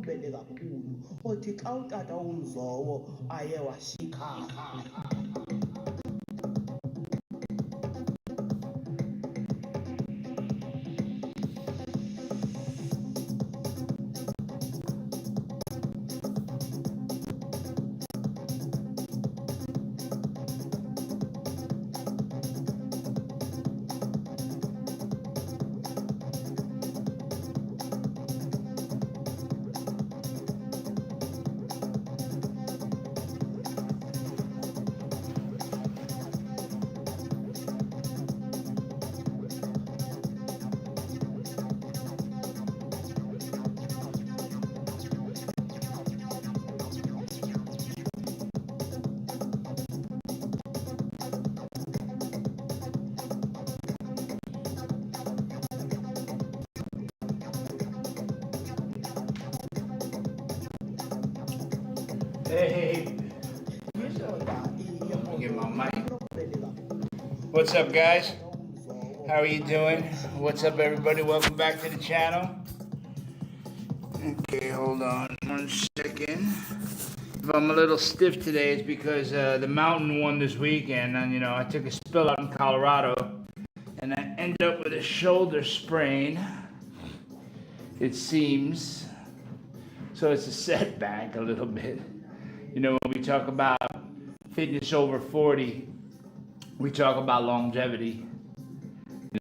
ubele kakhulu othi xa utata umzowo aye washikha. Hey, get my mic. What's up, guys? How are you doing? What's up, everybody? Welcome back to the channel. Okay, hold on 1 second. If I'm a little stiff today, it's because the mountain won this weekend, and I took a spill out in Colorado, and I ended up with a shoulder sprain. It seems. So it's a setback a little bit. When we talk about fitness over 40, we talk about longevity.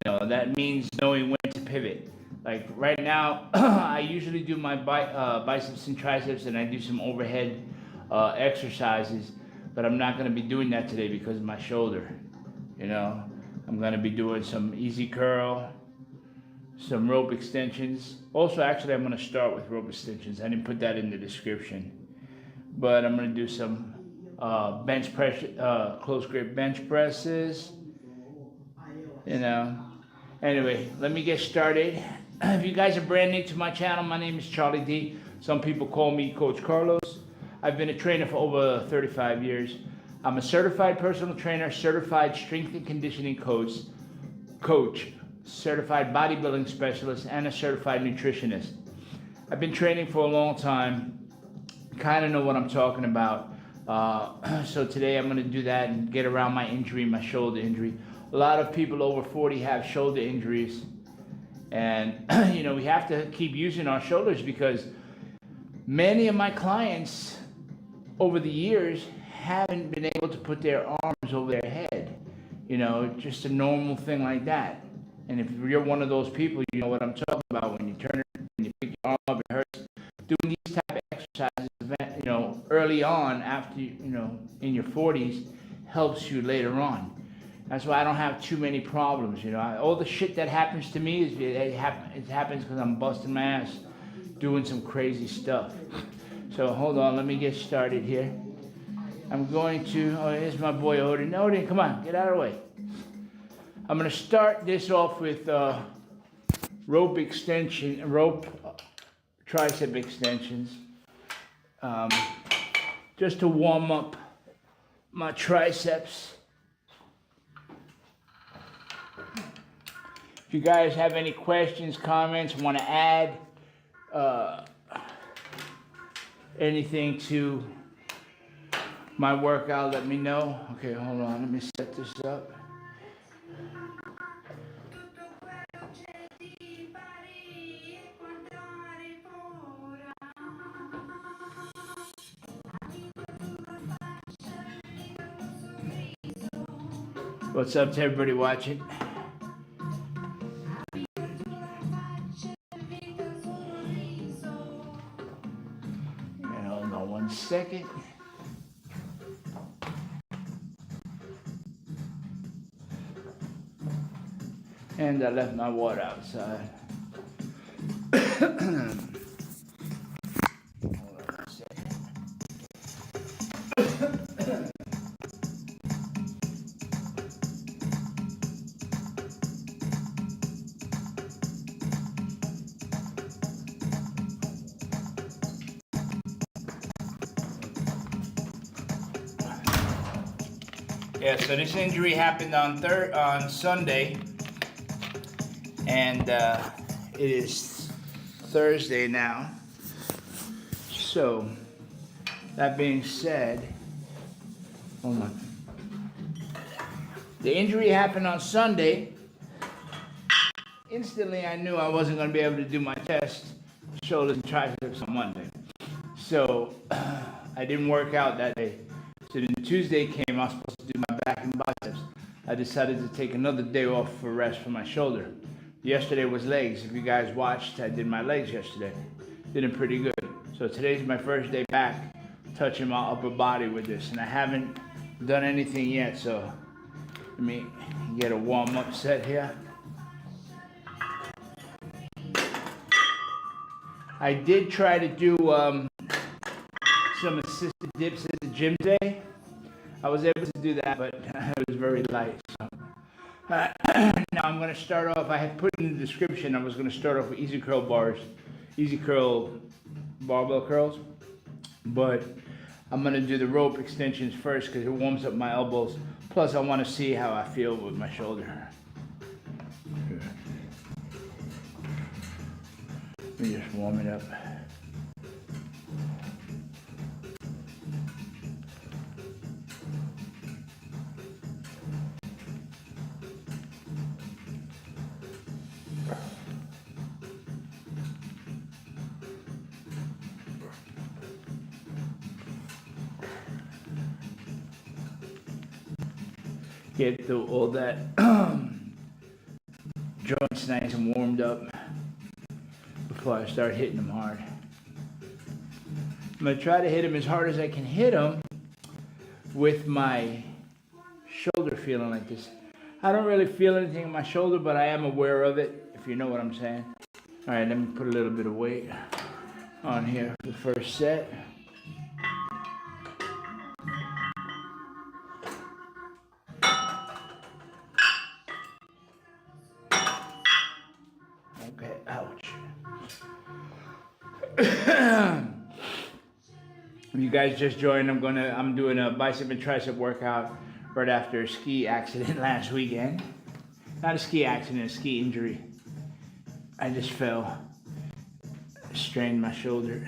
That means knowing when to pivot. Like right now, I usually do my biceps and triceps, and I do some overhead exercises, but I'm not going to be doing that today because of my shoulder. I'm going to be doing some easy curl, some rope extensions. Also, actually, I'm going to start with rope extensions. I didn't put that in the description. But I'm going to do some bench press, close grip bench presses. Anyway, let me get started. If you guys are brand new to my channel, my name is Charlie D. Some people call me Coach Carlos. I've been a trainer for over 35 years. I'm a certified personal trainer, certified strength and conditioning coach, certified bodybuilding specialist, and a certified nutritionist. I've been training for a long time. Kind of know what I'm talking about. So today I'm going to do that and get around my injury, my shoulder injury. A lot of people over 40 have shoulder injuries, and we have to keep using our shoulders because many of my clients over the years haven't been able to put their arms over their head. Just a normal thing like that. And if you're one of those people, you know what I'm talking about. When you turn it and you pick your arm up, it hurts. Doing these type of exercises, early on, after in your 40s, helps you later on. That's why I don't have too many problems. All the shit that happens to me it happens because I'm busting my ass doing some crazy stuff. So hold on, let me get started here. I'm going to. Oh, here's my boy Odin. Odin, come on, get out of the way. I'm going to start this off with rope tricep extensions. Just to warm up my triceps. If you guys have any questions, comments, want to add anything to my workout, let me know. Okay, hold on, let me set this up. What's up to everybody watching? Hold on 1 second. And I left my water outside. Yeah, so this injury happened on Sunday, and it is Thursday now. So, that being said, hold on. The injury happened on Sunday. Instantly, I knew I wasn't going to be able to do my chest, shoulders, and triceps on Monday. So, I didn't work out that day. So then Tuesday came, I was supposed to do my back and biceps. I decided to take another day off for rest for my shoulder. Yesterday was legs. If you guys watched, I did my legs yesterday. Did them pretty good. So today's my first day back touching my upper body with this. And I haven't done anything yet, so let me get a warm-up set here. I did try to do some assisted dips at the gym today. I was able to do that, but it was very light. So. Now I'm going to start off, I had put in the description, I was going to start off with easy curl bars, easy curl barbell curls, but I'm going to do the rope extensions first because it warms up my elbows. Plus I want to see how I feel with my shoulder. Let me just warm it up. Get all that joints nice and warmed up before I start hitting them hard. I'm going to try to hit them as hard as I can hit them with my shoulder feeling like this. I don't really feel anything in my shoulder, but I am aware of it, if you know what I'm saying. All right, let me put a little bit of weight on here for the first set. Okay, ouch. You guys just joined, I'm doing a bicep and tricep workout right after a ski accident last weekend. Not a ski accident, a ski injury. I just fell, strained my shoulder.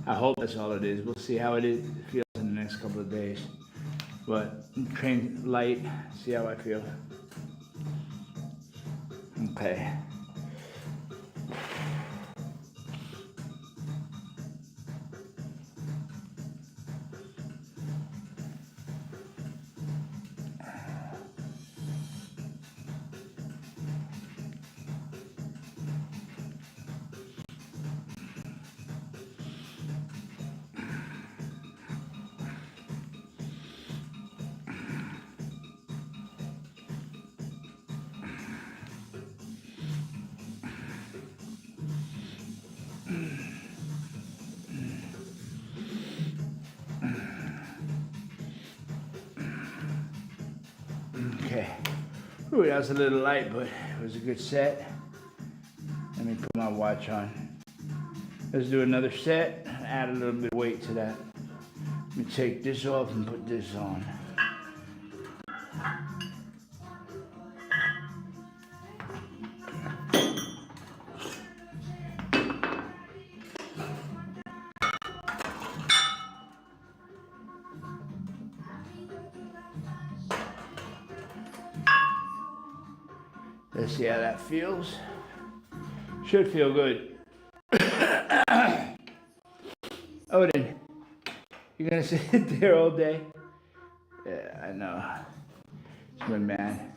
I hope that's all it is. We'll see how it feels in the next couple of days. But train light, see how I feel. Okay. Okay. Ooh, that was a little light, but it was a good set. Let me put my watch on. Let's do another set. Add a little bit of weight to that. Let me take this off and put this on. Let's see how that feels. Should feel good. Odin, you gonna sit there all day? Yeah, I know. It's my man.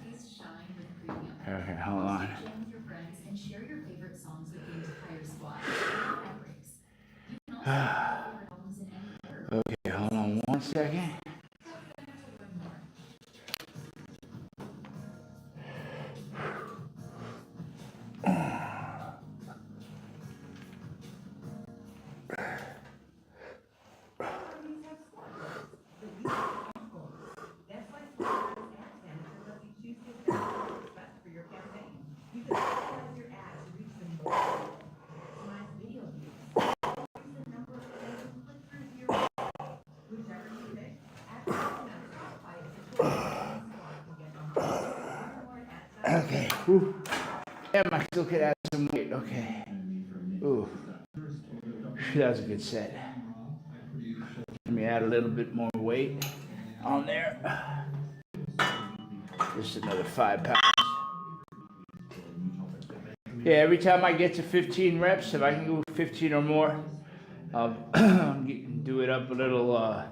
Okay, hold on. Okay, hold on 1 second. Okay. Whew. Damn, I still could add some weight. Okay. Ooh. That was a good set. Let me add a little bit more weight on there. Just another 5 pounds. Yeah, every time I get to 15 reps, if I can go 15 or more, I'll do it up a little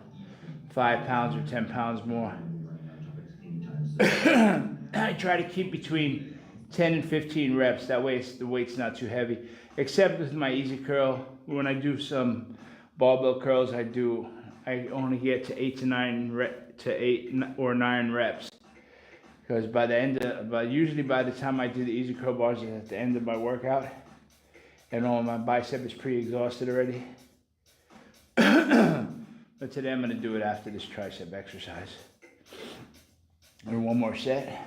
5 pounds or 10 pounds more. I try to keep between 10 and 15 reps. That way the weight's not too heavy. Except with my easy curl. When I do some barbell curls, I only get to 8 or 9 reps. Because usually by the time I do the easy curl bars, it's at the end of my workout, and all my bicep is pre-exhausted already. But today I'm gonna do it after this tricep exercise. And one more set.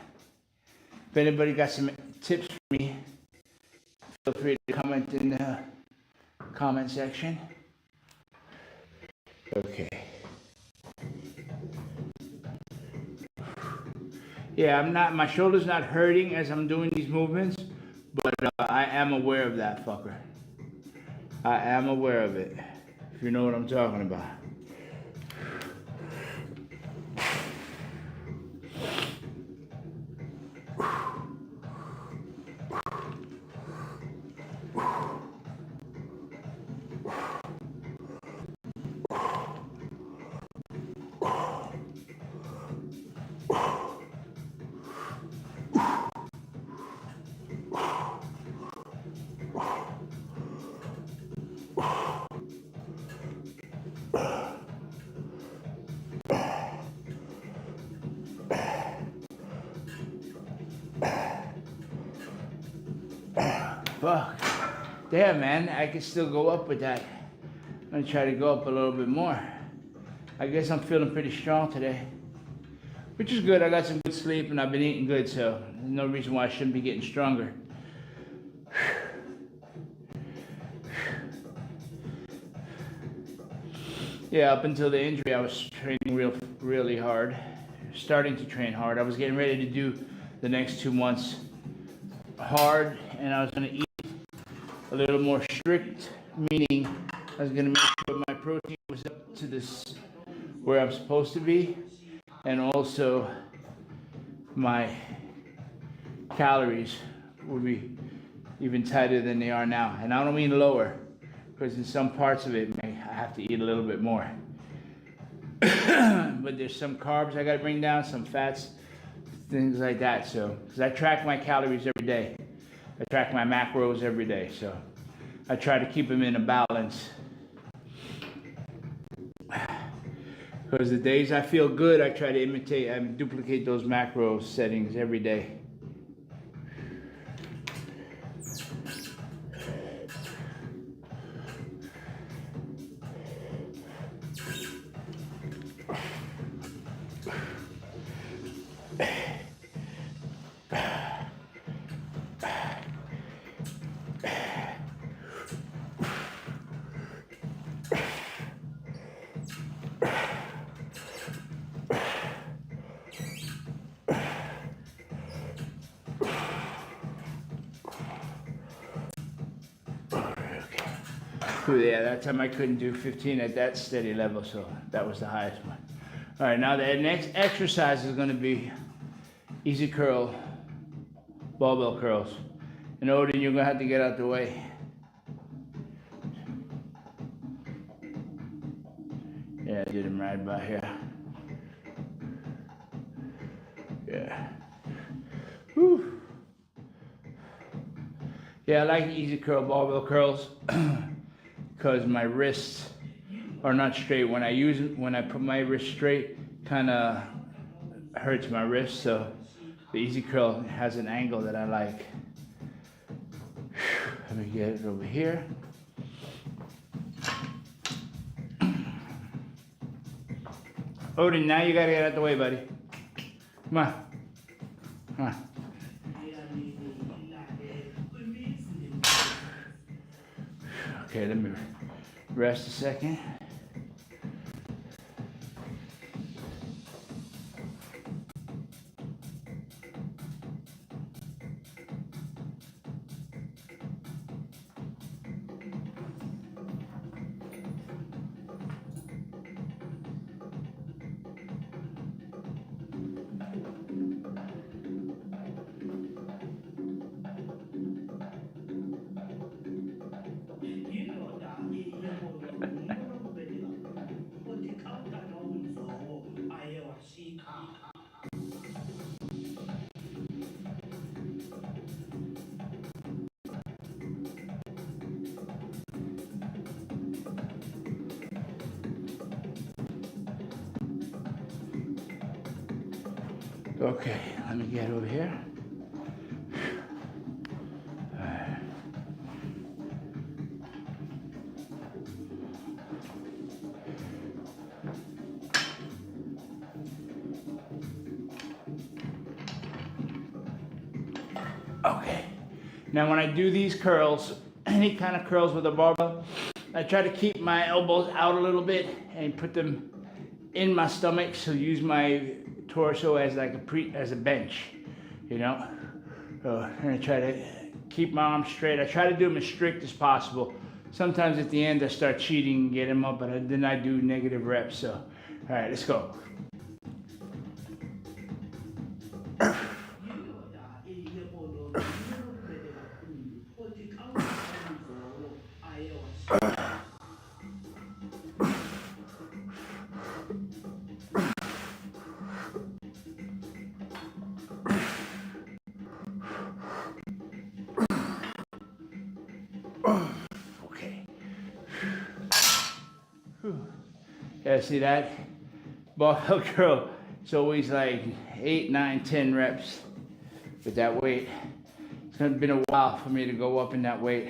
If anybody got some tips for me, feel free to comment in the comment section. Okay. Yeah, my shoulder's not hurting as I'm doing these movements, but I am aware of that fucker. I am aware of it, if you know what I'm talking about. Fuck. Damn, man, I can still go up with that. I'm gonna try to go up a little bit more. I guess I'm feeling pretty strong today, which is good. I got some good sleep and I've been eating good, so there's no reason why I shouldn't be getting stronger. Yeah, up until the injury, I was training really hard, starting to train hard. I was getting ready to do the next 2 months hard, and I was gonna eat a little more strict, meaning I was gonna make sure my protein was up to this where I'm supposed to be, and also my calories will be even tighter than they are now. And I don't mean lower, because in some parts of it, I have to eat a little bit more. But there's some carbs I gotta bring down, some fats, things like that. So, because I track my calories every day. I track my macros every day, so I try to keep them in a balance. Because the days I feel good, I try to imitate and duplicate those macro settings every day. Yeah, that time I couldn't do 15 at that steady level, so that was the highest one. All right, now the next exercise is going to be easy curl, barbell curls. And Odin, you're going to have to get out the way. Yeah, I did him right by here. Yeah. Whew. Yeah, I like easy curl, barbell curls. Because my wrists are not straight. When I put my wrist straight, kind of hurts my wrist. So the easy curl has an angle that I like. Let me get it over here. Odin, now you gotta get out the way, buddy. Come on. Come on. Okay, let me rest a second. Okay, let me get over here. Okay, now when I do these curls, any kind of curls with a barbell, I try to keep my elbows out a little bit and put them in my stomach, so use my torso as like as a bench, you know. And I try to keep my arms straight. I try to do them as strict as possible. Sometimes at the end I start cheating and get them up, but then I do negative reps. So, all right, let's go. Okay. Yeah, see that? Barbell curl, it's always like 8, 9, 10 reps with that weight. It's been a while for me to go up in that weight.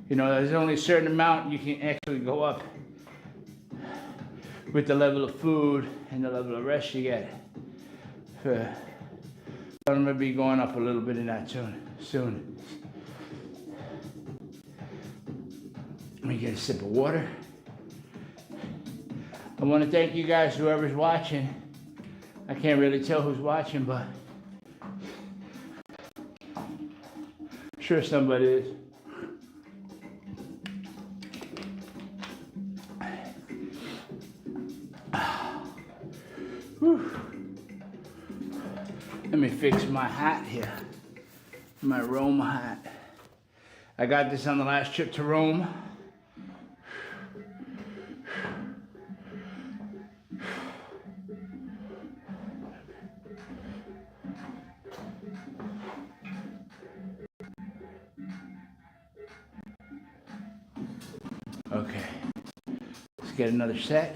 You know, there's only a certain amount you can actually go up with the level of food and the level of rest you get. So I'm gonna be going up a little bit in that soon. Let me get a sip of water. I want to thank you guys, whoever's watching. I can't really tell who's watching, but I'm sure somebody is. Whew. Let me fix my hat here, my Rome hat. I got this on the last trip to Rome. Okay, let's get another set.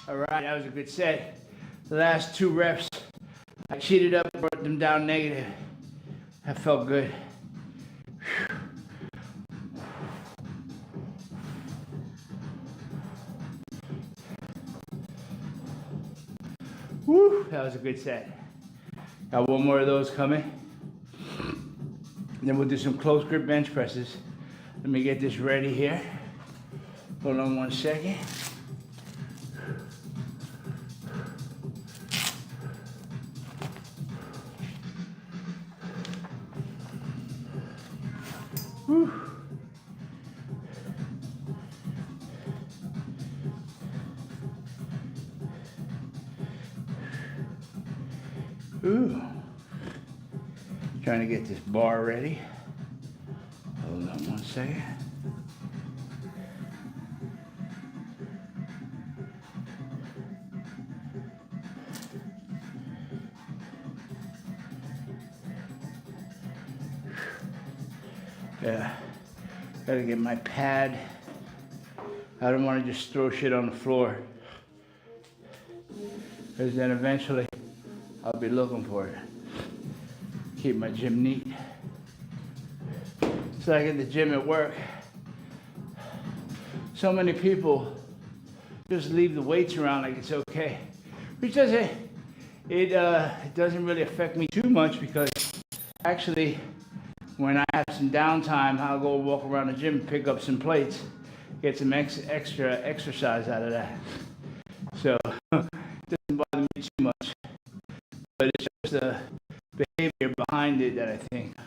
All right, that was a good set. The last 2 reps, I cheated up, brought them down negative. That felt good. Woo, that was a good set. Got one more of those coming. And then we'll do some close grip bench presses. Let me get this ready here. Hold on 1 second. Whew. Ooh. Trying to get this bar ready. Hold on 1 second. Yeah, gotta get my pad. I don't want to just throw shit on the floor, because then eventually I'll be looking for it. Keep my gym neat. It's like at the gym at work. So many people just leave the weights around like it's okay, which doesn't. It doesn't really affect me too much, because actually, when I have some downtime, I'll go walk around the gym, pick up some plates, get some extra exercise out of that. So it doesn't bother me too much. But it's just the behavior behind it that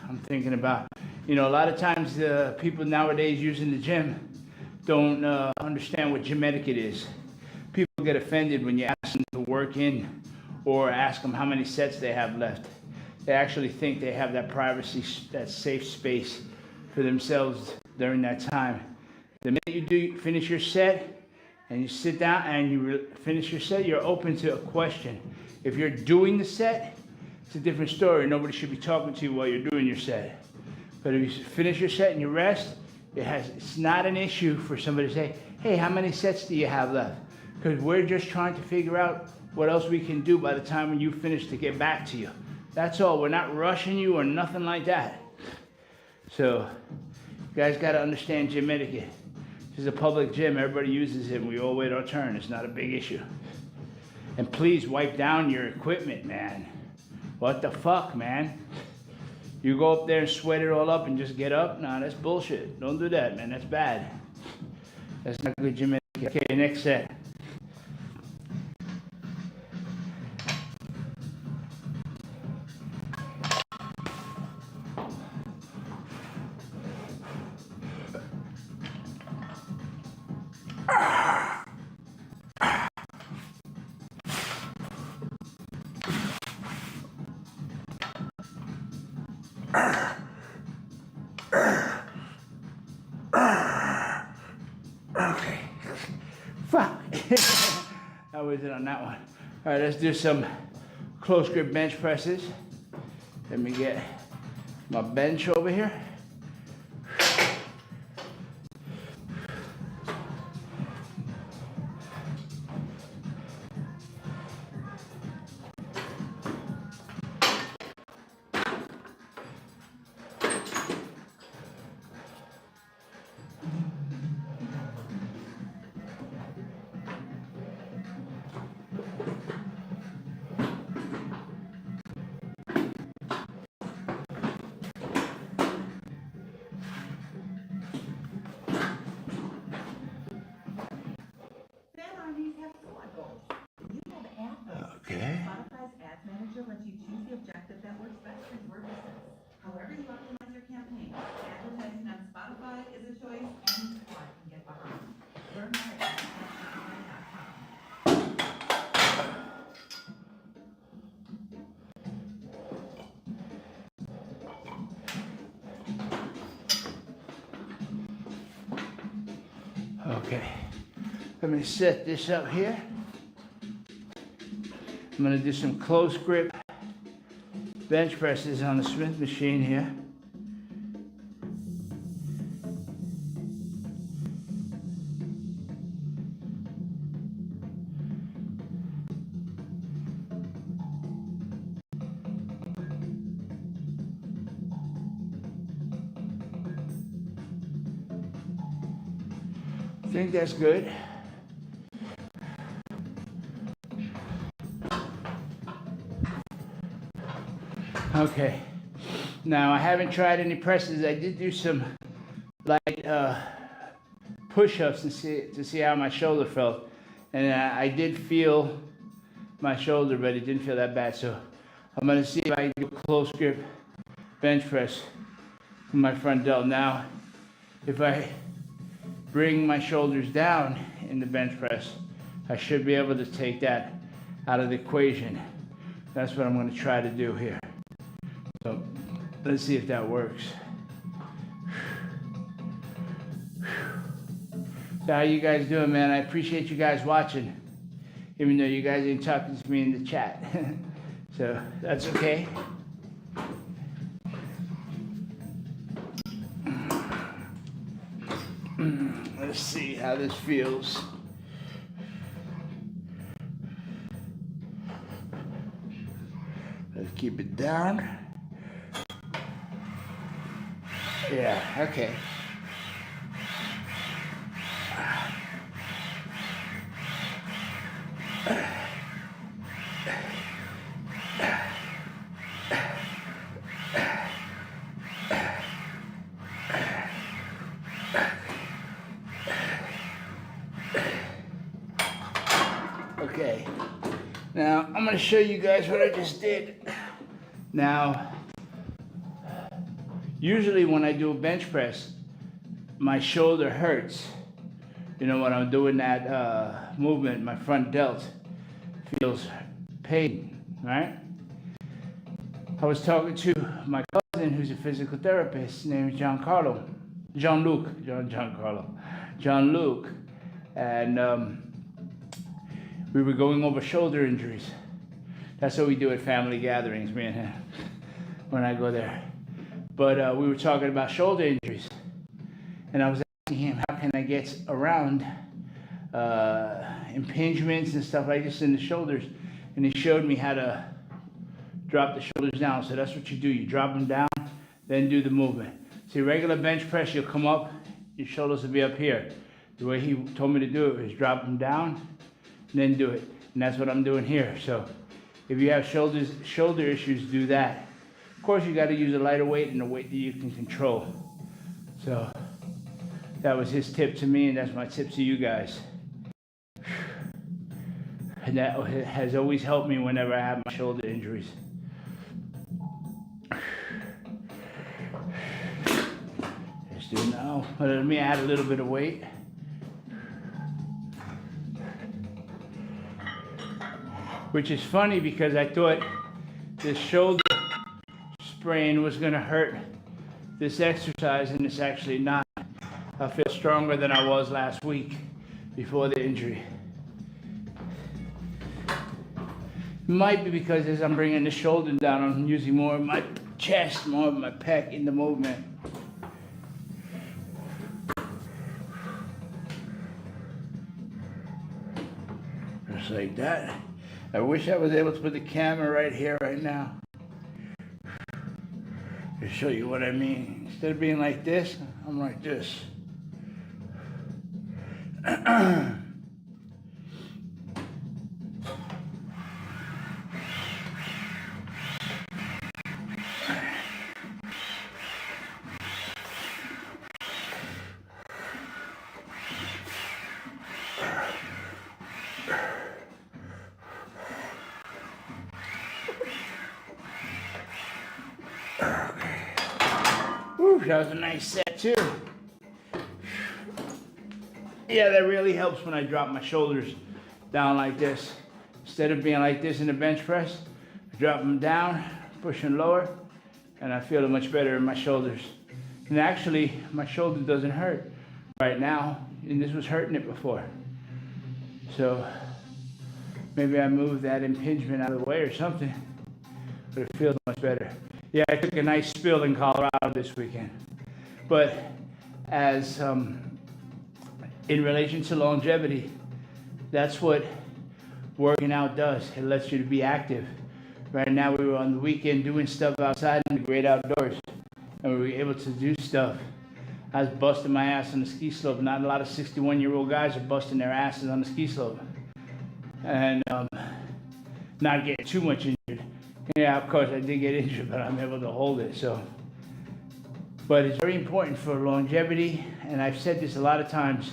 I'm thinking about. You know, a lot of times the people nowadays using the gym don't understand what gym etiquette is. People get offended when you ask them to work in or ask them how many sets they have left. They actually think they have that privacy, that safe space for themselves during that time. The minute you finish your set and you sit down and you finish your set, you're open to a question. If you're doing the set, it's a different story. Nobody should be talking to you while you're doing your set. But if you finish your set and you rest, it's not an issue for somebody to say, hey, how many sets do you have left? Because we're just trying to figure out what else we can do by the time when you finish to get back to you. That's all. We're not rushing you or nothing like that. So you guys got to understand gym etiquette. This is a public gym. Everybody uses it. We all wait our turn. It's not a big issue. And please wipe down your equipment, man. What the fuck, man? You go up there and sweat it all up and just get up? Nah, that's bullshit. Don't do that, man. That's bad. That's not good gym etiquette. Okay, next set. Okay. Fuck. That was it on that one. All right, let's do some close grip bench presses. Let me get my bench over here. Okay. Spotify's Ads Manager lets you choose the objective that works best for your business. However you optimize your campaign, advertising on Spotify is a choice any squad can get behind. Learn more at spotify.com. Okay. Let me set this up here. I'm going to do some close grip bench presses on the Smith machine here. I think that's good. Okay, now I haven't tried any presses. I did do some light push-ups to see how my shoulder felt, and I did feel my shoulder, but it didn't feel that bad. So I'm gonna see if I can do a close grip bench press from my front delt. Now, if I bring my shoulders down in the bench press, I should be able to take that out of the equation. That's what I'm gonna try to do here. So let's see if that works. So how you guys doing, man? I appreciate you guys watching, even though you guys ain't talking to me in the chat. So that's okay. Let's see how this feels. Let's keep it down. Yeah, okay. Okay, now I'm going to show you guys what I just did. Now, Usually when I do a bench press, my shoulder hurts. You know, when I'm doing that movement, my front delt feels pain, right? I was talking to my cousin who's a physical therapist named Gianluke, and we were going over shoulder injuries. That's what we do at family gatherings, me and him, when I go there. But we were talking about shoulder injuries, and I was asking him, how can I get around impingements and stuff like this in the shoulders? And he showed me how to drop the shoulders down. So that's what you do. You drop them down, then do the movement. See, regular bench press, you'll come up, your shoulders will be up here. The way he told me to do it is drop them down, then do it. And that's what I'm doing here. So if you have shoulder issues, do that. Of course, you got to use a lighter weight and a weight that you can control. So that was his tip to me, and that's my tip to you guys. And that has always helped me whenever I have my shoulder injuries. Let's do it now. Let me add a little bit of weight. Which is funny because I thought this shoulder sprain was going to hurt this exercise, and it's actually not. I feel stronger than I was last week before the injury. It might be because as I'm bringing the shoulder down, I'm using more of my chest, more of my pec in the movement. Just like that. I wish I was able to put the camera right here, right now, to show you what I mean. Instead of being like this, I'm like this. Whew, that was a nice set too. Yeah, that really helps when I drop my shoulders down like this. Instead of being like this in the bench press, I drop them down, push them lower, and I feel it much better in my shoulders. And actually, my shoulder doesn't hurt right now, and this was hurting it before. So maybe I moved that impingement out of the way or something, but it feels much better. Yeah, I took a nice spill in Colorado this weekend. But as in relation to longevity, that's what working out does. It lets you to be active. Right now we were on the weekend doing stuff outside in the great outdoors, and we were able to do stuff. I was busting my ass on the ski slope. Not a lot of 61-year-old guys are busting their asses on the ski slope. And not getting too much injured. Yeah, of course I did get injured, but I'm able to hold it. So, but it's very important for longevity, and I've said this a lot of times.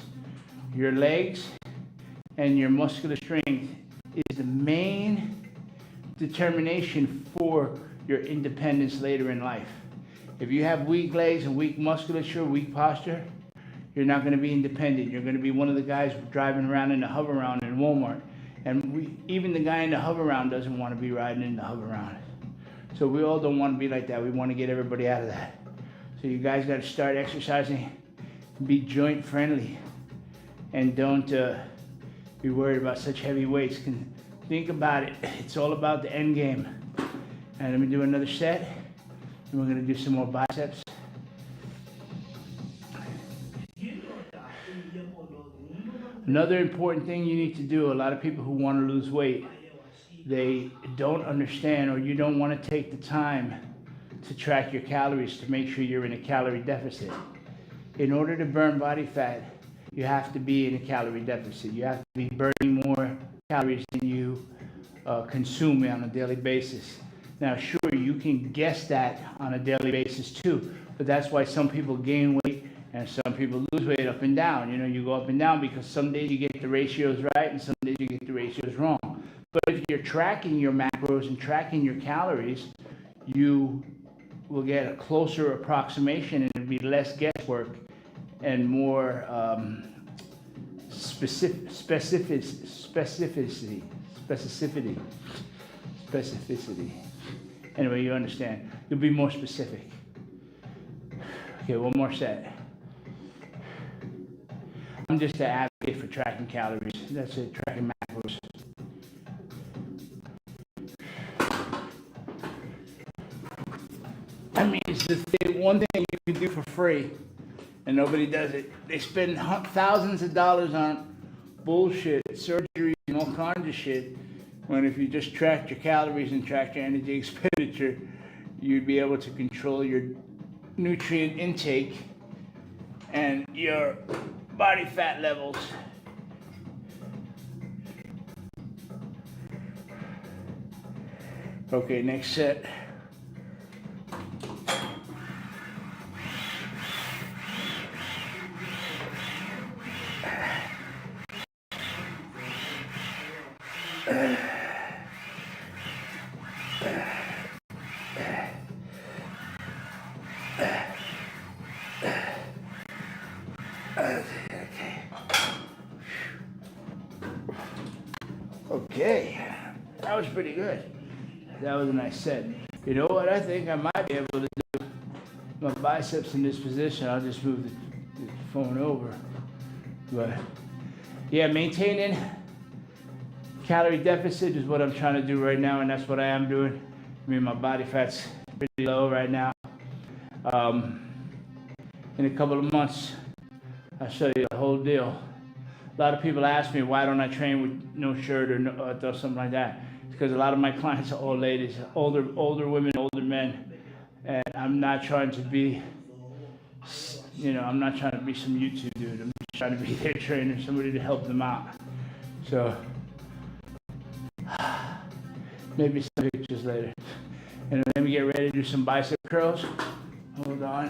Your legs and your muscular strength is the main determination for your independence later in life. If you have weak legs and weak musculature, weak posture, you're not going to be independent. You're going to be one of the guys driving around in the hover-round in Walmart. And even the guy in the hover-round doesn't want to be riding in the hover-round. So we all don't want to be like that. We want to get everybody out of that. So you guys got to start exercising, be joint friendly, and don't be worried about such heavy weights. Think about it. It's all about the end game. And let me do another set, and we're going to do some more biceps. Another important thing you need to do, a lot of people who want to lose weight, they don't understand, or you don't want to take the time to track your calories to make sure you're in a calorie deficit. In order to burn body fat, you have to be in a calorie deficit. You have to be burning more calories than you consume on a daily basis. Now, sure, you can guess that on a daily basis too, but that's why some people gain weight and some people lose weight up and down. You know, you go up and down because some days you get the ratios right and some days you get the ratios wrong. But if you're tracking your macros and tracking your calories, you we'll get a closer approximation, and it'll be less guesswork and more specificity. Anyway, you understand. You'll be more specific. Okay, one more set. I'm just an advocate for tracking calories. That's it, tracking macros. I mean, it's the one thing you can do for free, and nobody does it. They spend thousands of dollars on bullshit, surgeries, and all kinds of shit, when if you just tracked your calories and tracked your energy expenditure, you'd be able to control your nutrient intake and your body fat levels. Okay, next set. Okay, that was pretty good. That was a nice set. You know what? I think I might be able to do my biceps in this position. I'll just move the phone over. But yeah, maintaining calorie deficit is what I'm trying to do right now, and that's what I am doing. I mean, my body fat's pretty low right now. In a couple of months, I'll show you the whole deal. A lot of people ask me, why don't I train with no shirt or something like that? It's because a lot of my clients are old ladies, older women, older men. And I'm not trying to be, I'm not trying to be some YouTube dude. I'm just trying to be their trainer, somebody to help them out. So, maybe some pictures later. And let me get ready to do some bicep curls. Hold on.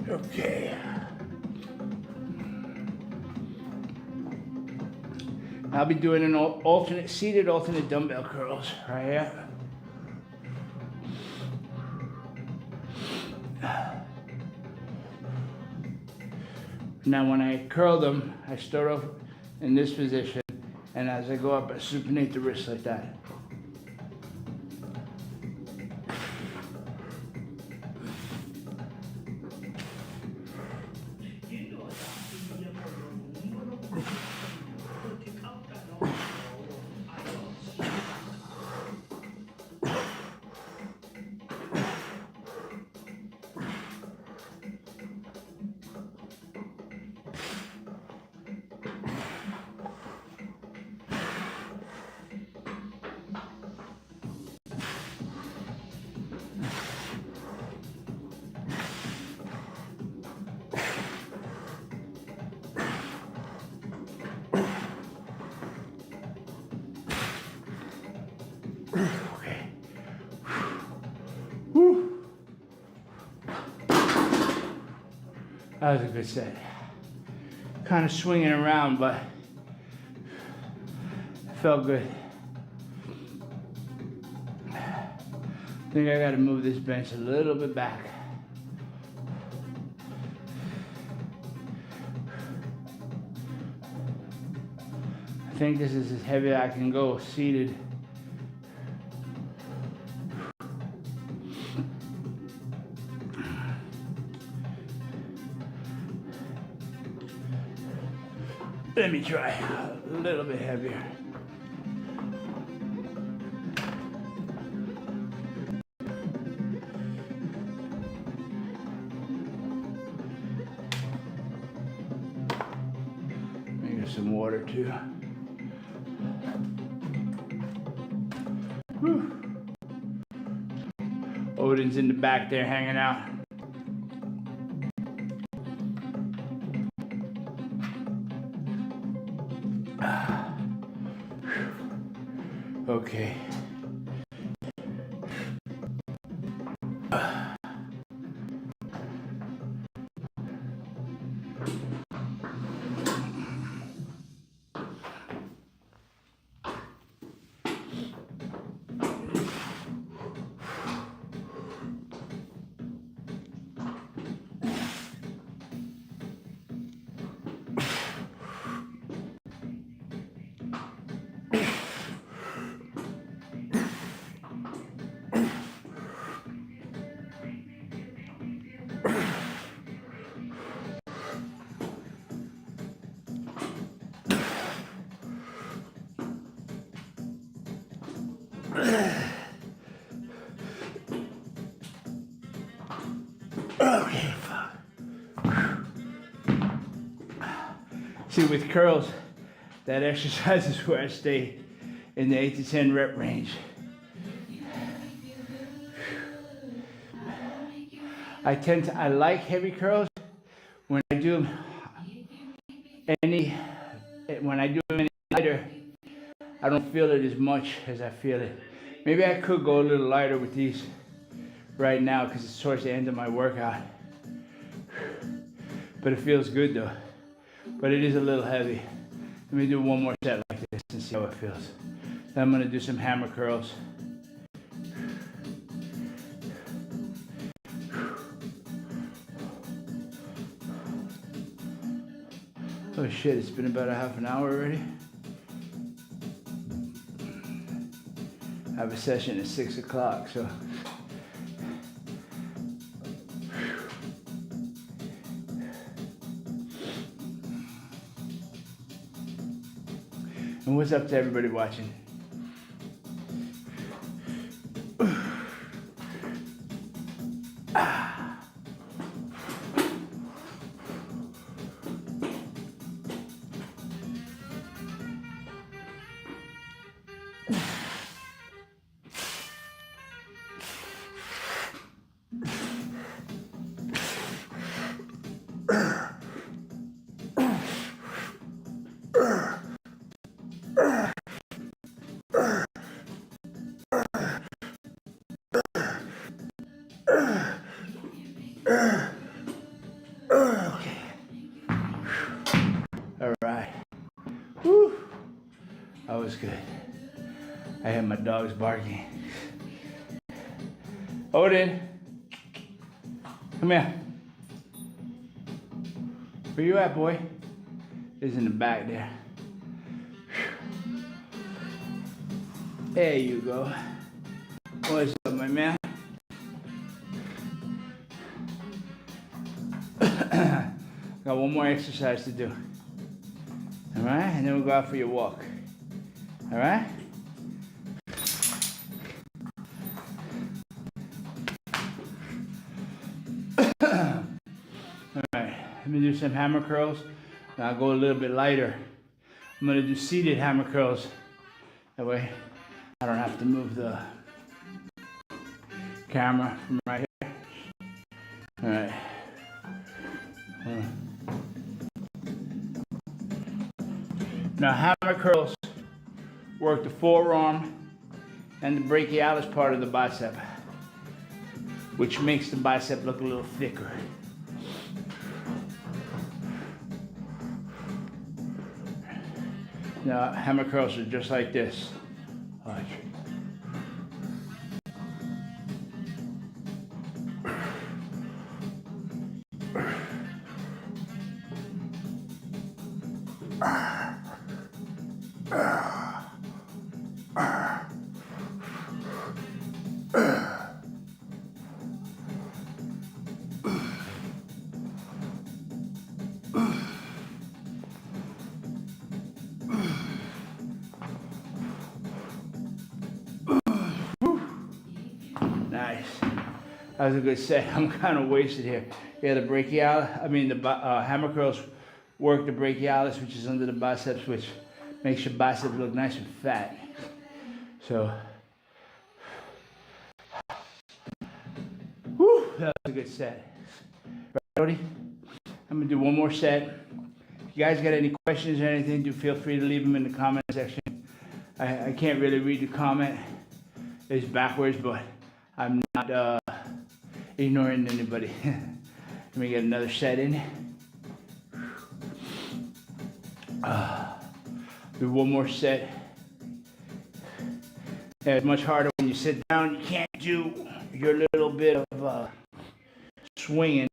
Okay. I'll be doing an seated alternate dumbbell curls right here. Now when I curl them, I start off in this position, and as I go up, I supinate the wrist like that. Okay. Whew. That was a good set. Kind of swinging around, but it felt good. I think I got to move this bench a little bit back. I think this is as heavy as I can go seated. Let me try a little bit heavier. Maybe some water too. Whew. Odin's in the back there hanging out. Okay. Okay, fuck. See, with curls, that exercise is where I stay in the 8 to 10 rep range. I like heavy curls when I do any lighter. I don't feel it as much as I feel it. Maybe I could go a little lighter with these right now because it's towards the end of my workout. But it feels good though. But it is a little heavy. Let me do one more set like this and see how it feels. Then I'm gonna do some hammer curls. Oh shit, it's been about a half an hour already. I have a session at 6 o'clock, so. And what's up to everybody watching? All right. Whew. That was good. I had my dogs barking. Odin, come here. Where you at, boy? He's in the back there. There you go. What's up, my man? Got one more exercise to do. All right, and then we'll go out for your walk. All right? All right, let me do some hammer curls. And I'll go a little bit lighter. I'm gonna do seated hammer curls. That way, I don't have to move the camera from right here. All right. Now hammer curls work the forearm and the brachialis part of the bicep, which makes the bicep look a little thicker. Now hammer curls are just like this. Watch. Nice. That was a good set. I'm kind of wasted here. Yeah, the hammer curls work the brachialis, which is under the biceps, which makes your biceps look nice and fat. So, whew, that was a good set. Right, Cody? I'm gonna do one more set. If you guys got any questions or anything, do feel free to leave them in the comment section. I can't really read the comment. It's backwards, but I'm not ignoring anybody. Let me get another set in. Do one more set. Yeah, it's much harder when you sit down. You can't do your little bit of swinging.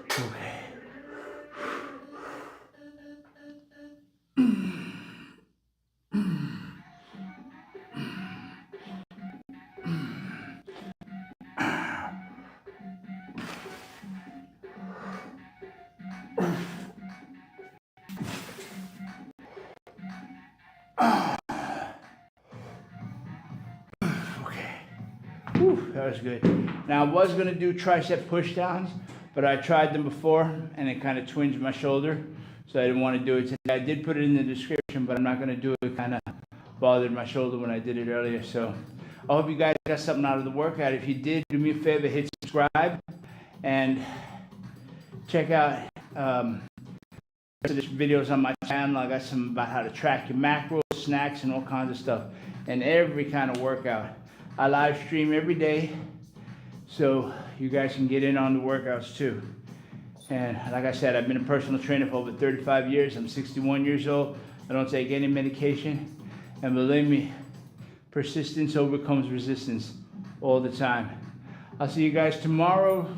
Okay. was good. Now, I was gonna do tricep pushdowns, but I tried them before, and it kind of twinged my shoulder, so I didn't want to do it today. I did put it in the description, but I'm not gonna do it. It kind of bothered my shoulder when I did it earlier, so I hope you guys got something out of the workout. If you did, do me a favor, hit subscribe, and check out there's videos on my channel. I got some about how to track your macros, snacks, and all kinds of stuff, and every kind of workout. I live stream every day, so you guys can get in on the workouts too. And like I said, I've been a personal trainer for over 35 years. I'm 61 years old. I don't take any medication, and believe me, persistence overcomes resistance all the time. I'll see you guys tomorrow.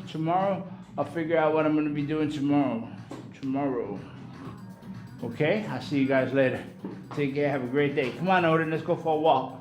I'll figure out what I'm going to be doing tomorrow. Okay? I'll see you guys later. Take care. Have a great day. Come on, Odin. Let's go for a walk.